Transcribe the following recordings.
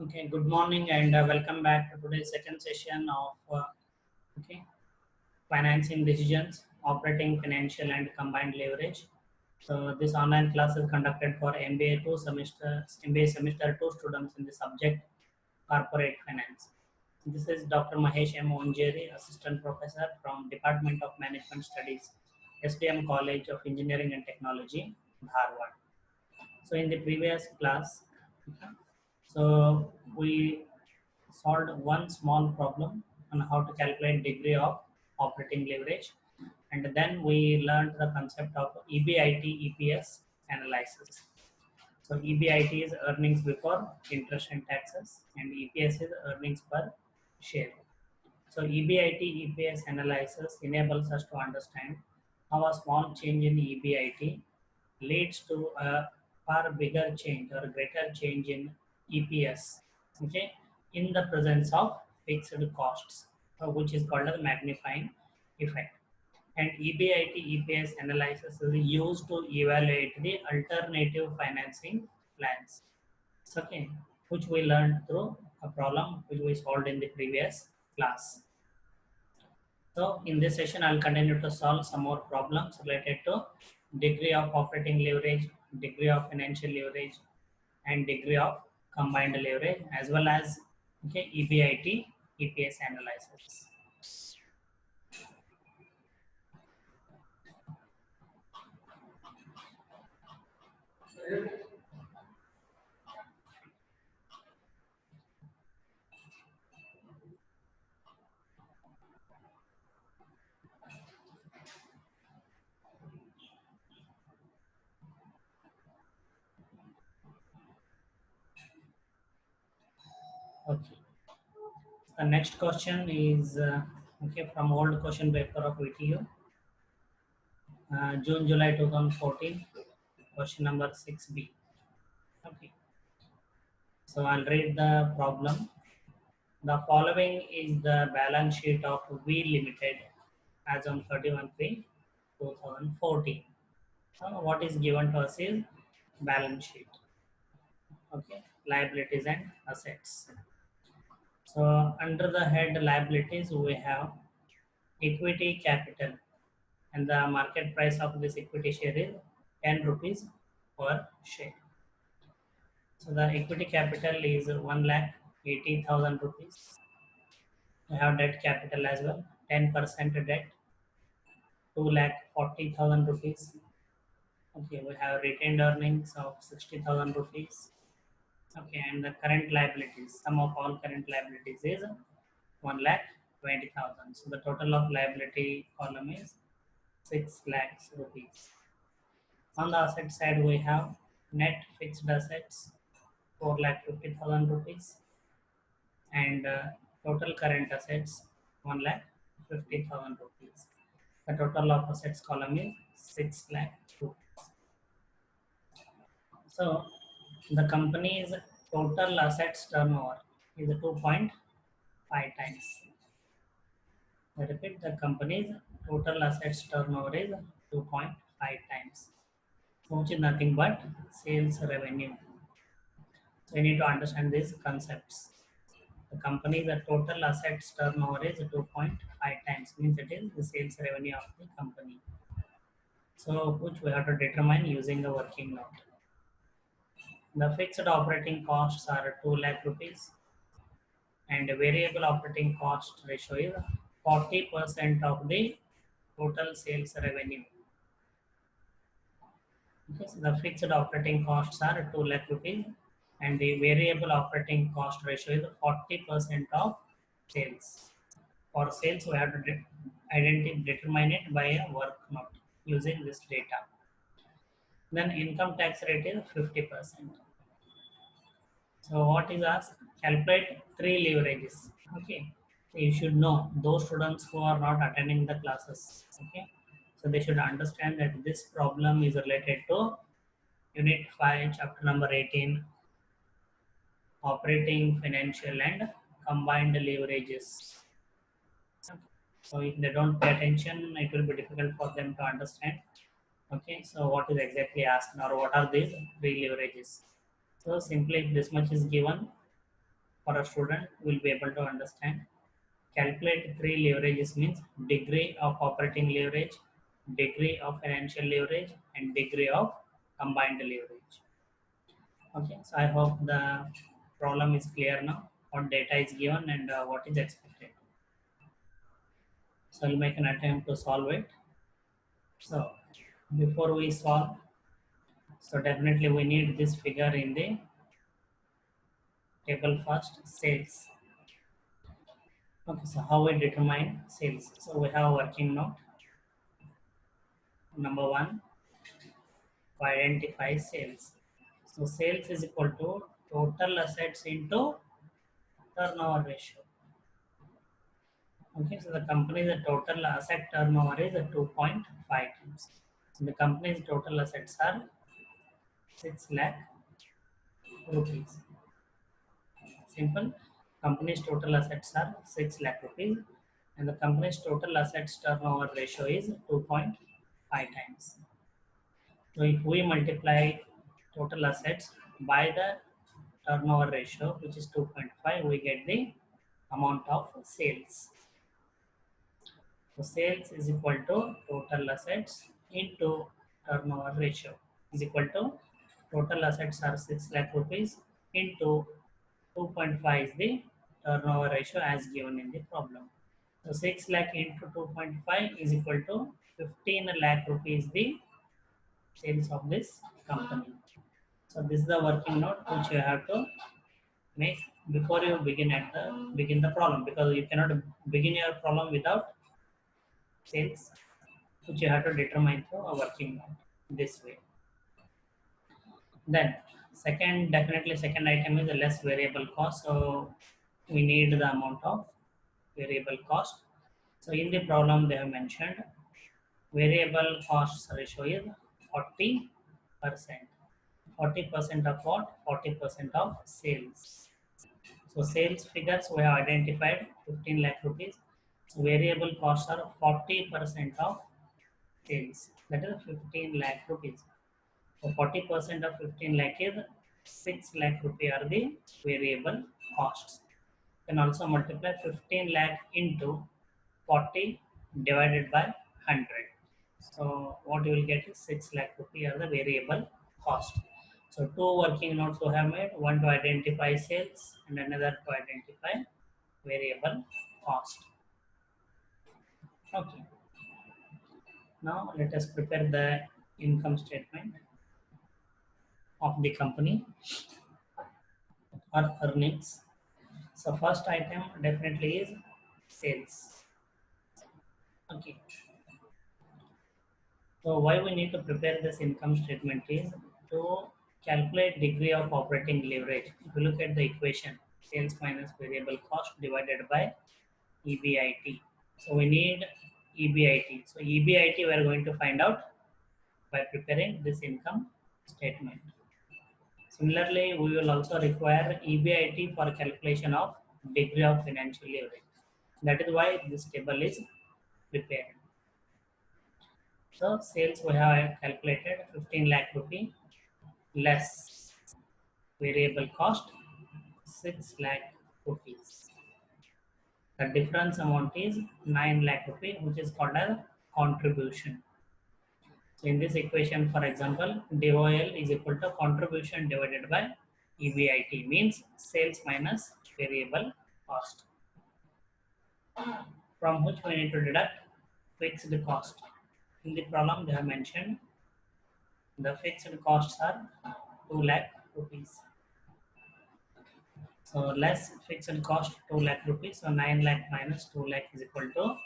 Okay, good morning and welcome back to today's second session of okay, financing decisions, operating financial and combined leverage. So this online class is conducted for MBA semester 2 students in the subject corporate finance. This is Dr. Mahesh M. Onjeri, assistant professor from Department of Management Studies, SDM College of Engineering and Technology, Dharwad. So in the previous class, okay, so we solved one small problem on how to calculate degree of operating leverage, and then we learned the concept of EBIT EPS analysis. So EBIT is earnings before interest and taxes, and EPS is earnings per share. So EBIT EPS analysis enables us to understand how a small change in EBIT leads to a far bigger change or greater change in EPS, okay, in the presence of fixed costs, which is called as magnifying effect. And EBIT EPS analysis is used to evaluate the alternative financing plans, okay, which we learned through a problem which we solved in the previous class. So in this session, I'll continue to solve some more problems related to degree of operating leverage, degree of financial leverage, and degree of combined leverage, as well as okay, EBIT, EPS analysis. Okay. The next question is okay, from old question paper of VTU, June July 2014, question number 6B. Okay. So I'll read the problem. The following is the balance sheet of V Limited as on 31/3/2014. What is given to us is balance sheet. Okay, liabilities and assets. So under the head liabilities, we have equity capital, and the market price of this equity share is 10 rupees per share. So the equity capital is 1,80,000 rupees. We have debt capital as well, 10% debt, 2,40,000 rupees. Okay, we have retained earnings of 60,000 rupees. Okay, and the current liabilities, sum of all current liabilities is 1,20,000. So the total of liability column is 6 lakhs rupees. On the asset side, we have net fixed assets 4,50,000 rupees, and total current assets 1,50,000 rupees. The total of assets column is 6 lakh rupees. So the company's total assets turnover is 2.5 times. I repeat, the company's total assets turnover is 2.5 times, which is nothing but sales revenue. So you need to understand these concepts. The company's total assets turnover is 2.5 times, means it is the sales revenue of the company. So which we have to determine using the working note. The fixed operating costs are 2 lakh rupees, and the variable operating cost ratio is 40% of the total sales revenue. Okay, so the fixed operating costs are 2 lakh rupees, and the variable operating cost ratio is 40% of sales. For sales, we have to determine it by a work note using this data. Then income tax rate is 50%. So what is asked? Calculate 3 leverages. Okay, so you should know those students who are not attending the classes. Okay, so they should understand that this problem is related to Unit 5, Chapter number 18, Operating, Financial and Combined Leverages. So if they don't pay attention, it will be difficult for them to understand. Okay, so what is exactly asked or what are these 3 leverages? So simply if this much is given, for a student will be able to understand. Calculate three leverages means degree of operating leverage, degree of financial leverage, and degree of combined leverage. Okay, so I hope the problem is clear now. What data is given and what is expected. So I'll make an attempt to solve it. So before we solve, so definitely we need this figure in the table first, sales. Okay, so how we determine sales? So we have a working note. Number one, to identify sales. So sales is equal to total assets into turnover ratio. Okay, so the company's total asset turnover is 2.5 times. So the company's total assets are 6 lakh rupees. Simple. Company's total assets are 6 lakh rupees and the company's total assets turnover ratio is 2.5 times. So if we multiply total assets by the turnover ratio, which is 2.5, we get the amount of sales. So sales is equal to total assets into turnover ratio is equal to total assets are 6 lakh rupees into 2.5 is the turnover ratio as given in the problem. So 6 lakh into 2.5 is equal to 15 lakh rupees the sales of this company. So this is the working note which you have to make before you begin the problem, because you cannot begin your problem without sales, which you have to determine through a working note this way. Then second item is a less variable cost. So we need the amount of variable cost. So in the problem they have mentioned variable cost ratio is 40%. 40% of what? 40% of sales. So sales figures we have identified 15 lakh rupees. So variable costs are 40% of sales. That is 15 lakh rupees. So 40% of 15 lakh is 6 lakh rupee are the variable costs. You can also multiply 15 lakh into 40 divided by 100. So what you will get is 6 lakh rupee are the variable cost. So two working notes we have made, one to identify sales and another to identify variable cost. Okay. Now let us prepare the income statement of the company or earnings. So first item definitely is sales. Okay. So why we need to prepare this income statement is to calculate degree of operating leverage. If you look at the equation, sales minus variable cost divided by EBIT. So we need EBIT. So EBIT we are going to find out by preparing this income statement. Similarly, we will also require EBIT for calculation of degree of financial leverage. That is why this table is prepared. So sales we have calculated 15 lakh rupee less variable cost 6 lakh rupees. The difference amount is 9 lakh rupee, which is called as contribution. So in this equation, for example, DOL is equal to contribution divided by EBIT, means sales minus variable cost, from which we need to deduct fixed cost. In the problem, they have mentioned the fixed costs are 2 lakh rupees. So less fixed cost 2 lakh rupees. So 9 lakh minus 2 lakh is equal to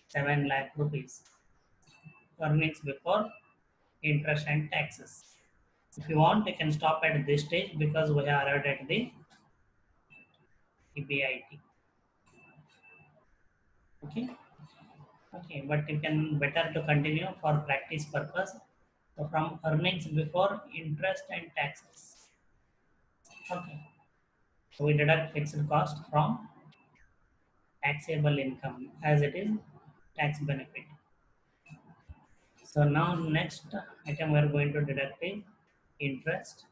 7 lakh rupees. Earnings before interest and taxes. If you want, you can stop at this stage because we have arrived at the EBIT. Okay. Okay, but you can better to continue for practice purpose. So from earnings before interest and taxes. Okay. So we deduct fixed cost from taxable income as it is tax benefit. So now next item we are going to deduct is interest.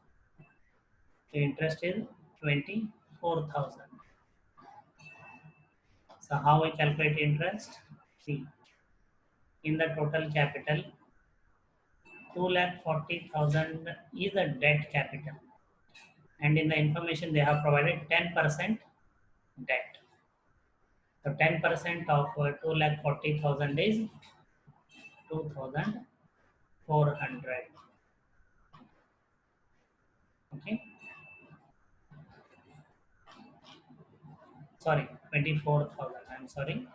The interest is 25 4,000. So how we calculate interest? See, in the total capital, 2,40,000 is a debt capital, and in the information they have provided 10% debt. So 10% of 2,40,000 is 2,400. Okay, sorry, 24,000. I'm sorry.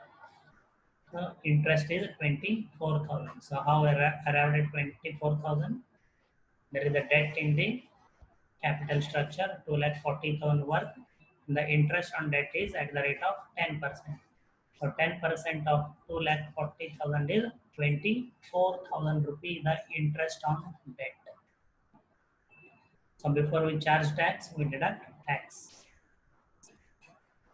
So interest is 24,000. So how I arrived at 24,000? There is a debt in the capital structure, 2,40,000 worth. The interest on debt is at the rate of 10%. So 10% of 2,40,000 is 24,000 rupees the interest on debt. So before we charge tax, we deduct tax.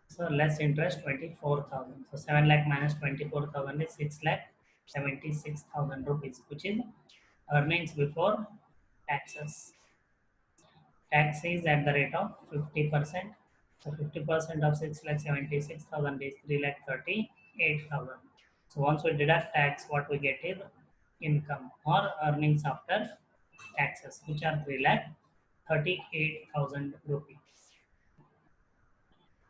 So less interest 24,000. So 7 lakh minus 24,000 is 6 lakh 76,000 rupees, which is earnings before taxes. Tax is at the rate of 50%. So 50% of 6 lakh 76,000 is 3 lakh 38,000. So once we deduct tax, what we get is income or earnings after taxes, which are 3 lakh 38,000 rupees.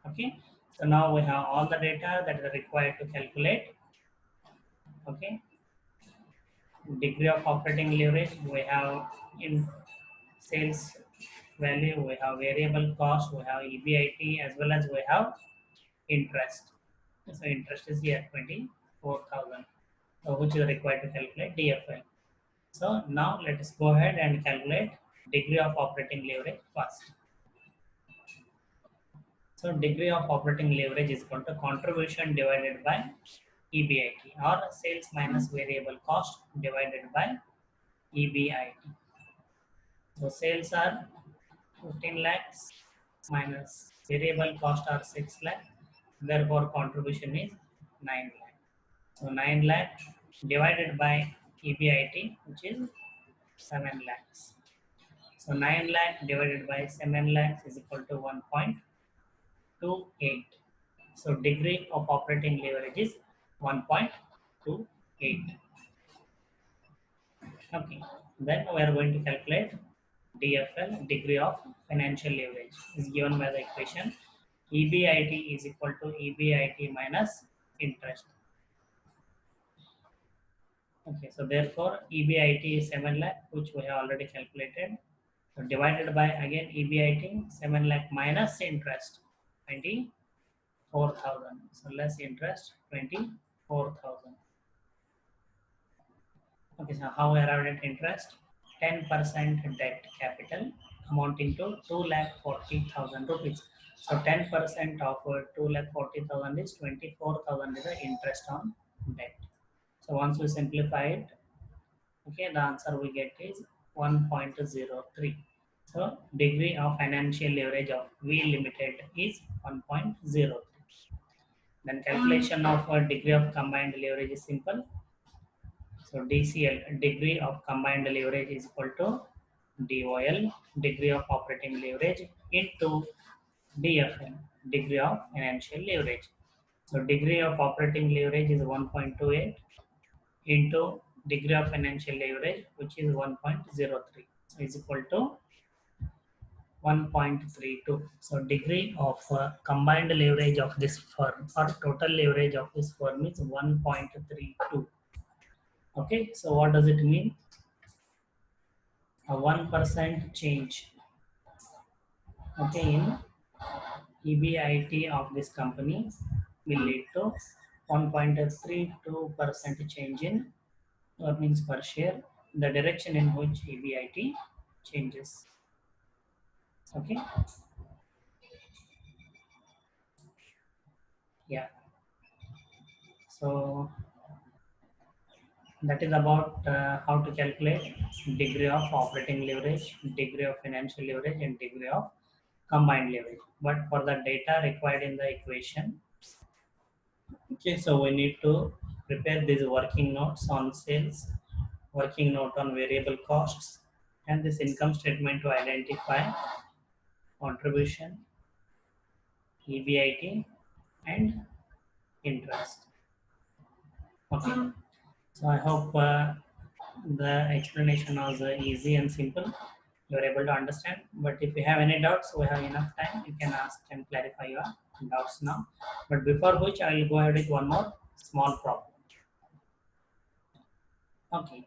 Okay. So now we have all the data that is required to calculate. Okay. Degree of operating leverage we have in sales value, we have variable cost, we have EBIT, as well as we have interest. So interest is here 24,000, which is required to calculate DFL. So now let us go ahead and calculate degree of operating leverage first. So degree of operating leverage is equal to contribution divided by EBIT, or sales minus variable cost divided by EBIT. So sales are 15 lakhs minus variable cost are 6 lakh. Therefore contribution is 9 lakh. So 9 lakh divided by EBIT, which is 7 lakhs. So 9 lakh divided by 7 lakhs is equal to 1.28. So degree of operating leverage is 1.28. Okay. Then we are going to calculate DFL, degree of financial leverage, is given by the equation EBIT is equal to EBIT minus interest. Okay, so therefore EBIT is 7 lakh, which we have already calculated. So divided by again EBIT 7 lakh minus interest 24,000. So less interest 24,000. Okay, so how we arrived at interest? 10% debt capital amounting to 2,40,000 rupees. So 10% of 2,40,000 is 24,000 is the interest on debt. So once we simplify it, okay, the answer we get is 1.03. So degree of financial leverage of V Limited is 1.03. Then calculation of a degree of combined leverage is simple. So DCL, degree of combined leverage, is equal to DOL, degree of operating leverage, into DFL, degree of financial leverage. So degree of operating leverage is 1.28 into degree of financial leverage, which is 1.03, is equal to 1.32. So degree of combined leverage of this firm, or total leverage of this firm, is 1.32. Okay, so what does it mean? A 1% change, okay, in EBIT of this company will lead to 1.32% change in earnings per share, the direction in which EBIT changes. Okay, yeah. So that is about how to calculate degree of operating leverage, degree of financial leverage, and degree of combined leverage. But for the data required in the equation, okay, so we need to prepare these working notes on sales, working note on variable costs, and this income statement to identify contribution, EBIT, and interest. Okay. So I hope the explanation was easy and simple. You are able to understand. But if you have any doubts, we have enough time. You can ask and clarify your doubts now. But before which, I will go ahead with one more small problem. Okay.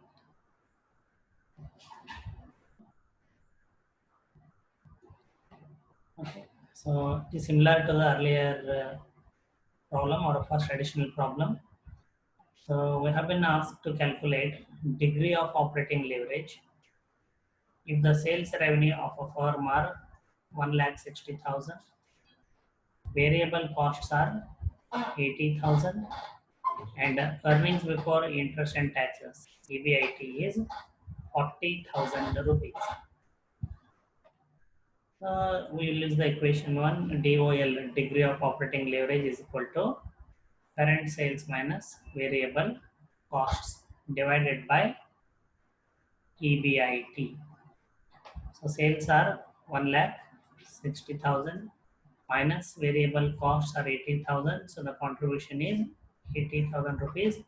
Okay. So it is similar to the earlier problem or first additional problem. So we have been asked to calculate degree of operating leverage if the sales revenue of a firm are 1,60,000, variable costs are 80,000, and earnings before interest and taxes (EBIT) is 40,000 rupees. We will use the equation 1. DOL, degree of operating leverage, is equal to current sales minus variable costs divided by EBIT. So sales are 1,60,000 minus variable costs are 80,000. So the contribution is 80,000 rupees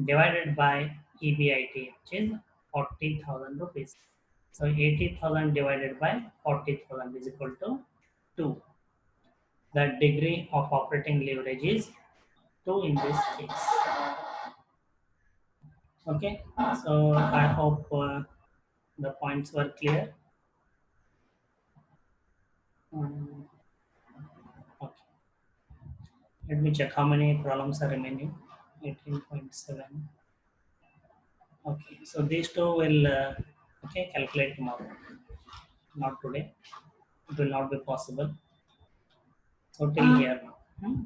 divided by EBIT, which is 40,000 rupees. So 80,000 divided by 40,000 is equal to 2. The degree of operating leverage is 2 in this case. Okay, so I hope the points were clear. Okay, let me check how many problems are remaining. 18.7. Okay, so these two will calculate tomorrow, not today. It will not be possible. So till here now.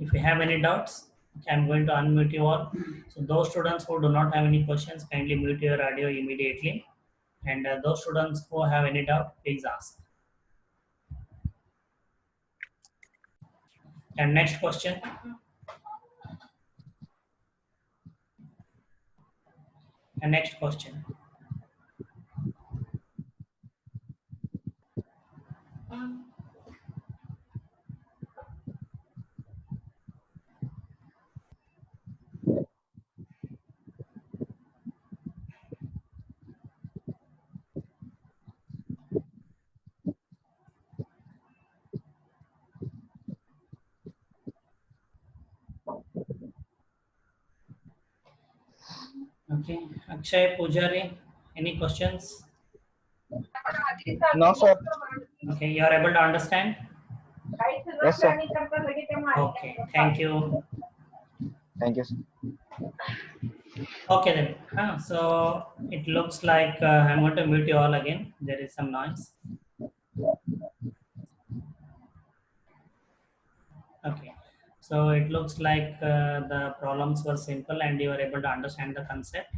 If you have any doubts, okay, I'm going to unmute you all. So those students who do not have any questions, kindly mute your audio immediately. And those students who have any doubt, please ask. And next question. And next question. Okay, Akshay Pujari, any questions? No, sir. Okay, you are able to understand? Yes, sir. Okay, thank you. Thank you, sir. Okay then. So it looks like I'm going to mute you all again. There is some noise. Okay. So it looks like the problems were simple and you were able to understand the concept.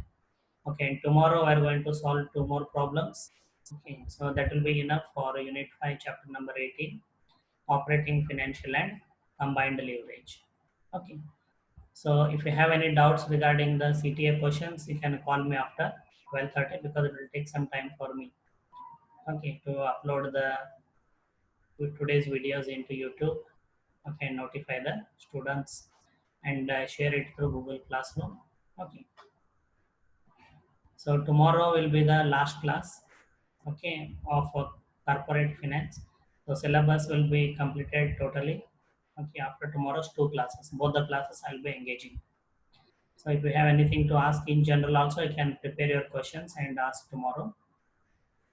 Okay. And tomorrow we're going to solve 2 more problems. Okay. So that will be enough for Unit 5, Chapter number 18, Operating Financial and Combined Leverage. Okay. So if you have any doubts regarding the CTA questions, you can call me after 12:30 because it will take some time for me. Okay, to upload today's videos into YouTube. Okay, notify the students and share it through Google Classroom. Okay. So tomorrow will be the last class. Okay, of corporate finance. So syllabus will be completed totally. Okay, after tomorrow's 2 classes, both the classes I'll be engaging. So if you have anything to ask in general also, you can prepare your questions and ask tomorrow.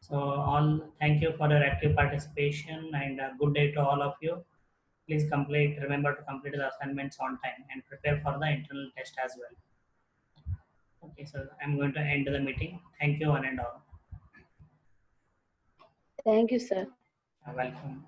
So all, thank you for your active participation and good day to all of you. Please remember to complete the assignments on time and prepare for the internal test as well. Okay, so I'm going to end the meeting. Thank you one and all. Thank you, sir. Welcome.